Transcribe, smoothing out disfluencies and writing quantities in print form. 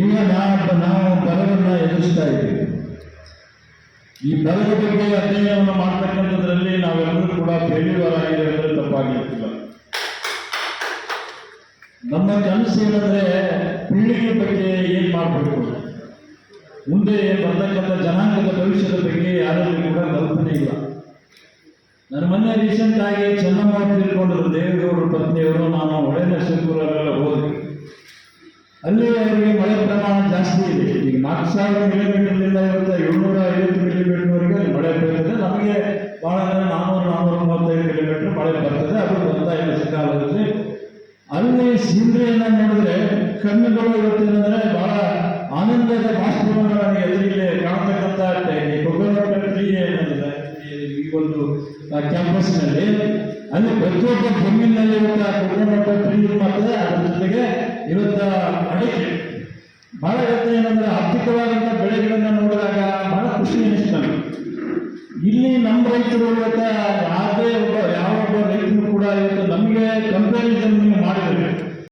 ಈಗ ನಾವು ಬರವನ್ನು ಎದುರಿಸ್ತಾ ಇದ್ದೀವಿ. ಈ ಬರದ ಬಗ್ಗೆ ಅಧ್ಯಯನವನ್ನು ಮಾಡ್ತಕ್ಕಂಥದ್ರಲ್ಲಿ ನಾವೆಲ್ಲರೂ ಕೂಡ ಫೇಲ್ಯೂರ್ ಆಗಿದೆ ಅಂದರೆ ತಪ್ಪಾಗಿರ್ತಿಲ್ಲ. ನಮ್ಮ ಕನಸು ಏನಂದ್ರೆ ಪೀಳಿಗೆ ಬಗ್ಗೆ ಏನು ಮಾಡಬೇಕು, ಮುಂದೆ ಬರ್ತಕ್ಕಂಥ ಜನಾಂಗದ ಭವಿಷ್ಯದ ಬಗ್ಗೆ ಯಾರಲ್ಲಿ ಕೂಡ ಕಲ್ಪನೆ ಇಲ್ಲ. ನನ್ನ ಮೊನ್ನೆ ರೀಸೆಂಟ್ ಆಗಿ ಚೆನ್ನಮ್ಮ ತಿಳ್ಕೊಂಡ್ರು, ದೇವೇಗೌಡರ ಪತ್ನಿಯವರು, ನಾನು ಹೊಳೆನರಸೀಪುರವೆಲ್ಲ ಹೋದ್ವಿ. ಅಲ್ಲಿ ಅವರಿಗೆ ಮಳೆ ಪ್ರಮಾಣ ಜಾಸ್ತಿ ಇದೆ. ಈಗ 4000 ಮಿಲಿಮೀಟರ್ನಿಂದ ಇವತ್ತು 750 ಮಿಲಿಮೀಟರ್ವರೆಗೆ ಮಳೆ ಬರ್ತದೆ. ನಮಗೆ ಭಾಳ ಅಂದರೆ 435 ಮಿಲಿಮೀಟರ್ ಮಳೆ ಬರ್ತದೆ. ಅದು ಬರ್ತಾ ಇಲ್ಲ ಸಕಾಲದಲ್ಲಿ. ಅಲ್ಲಿ ಸೀನರಿಯನ್ನು ನೋಡಿದ್ರೆ ಕಣ್ಣುಗಳು ಇವತ್ತೇನೆಂದರೆ ಬಹಳ ಆನಂದದ ಬಾಷ್ಪವನ್ನು ನನಗೆ ಎದುರಿಗೆ ಕಾಣ್ತಕ್ಕಂಥ ಕೊಕೊನಟ್ ಟ್ರೀ ಏನಿದೆ ಈ ಒಂದು ಕ್ಯಾಂಪಸ್ನಲ್ಲಿ, ಅಲ್ಲಿ ಪ್ರತಿಯೊಬ್ಬ ಜಮೀನಿನಲ್ಲಿ ಇವತ್ತು ಕೊಕೊನಟ್ ಟ್ರೀ ಮತ್ತು ಅದರ ಜೊತೆಗೆ ಇವತ್ತು ಅಡಿಕೆ ಬಹಳ ಇವತ್ತು ಏನಂದ್ರೆ ಆರ್ಥಿಕವಾದಂಥ ಬೆಳೆಗಳನ್ನು ನೋಡಿದಾಗ ಬಹಳ ಖುಷಿ ಅನಿಸ್ತು. ಇಲ್ಲಿ ನಮ್ಮ ರೈತರು ಇವತ್ತು ಯಾವುದೇ ಒಬ್ಬ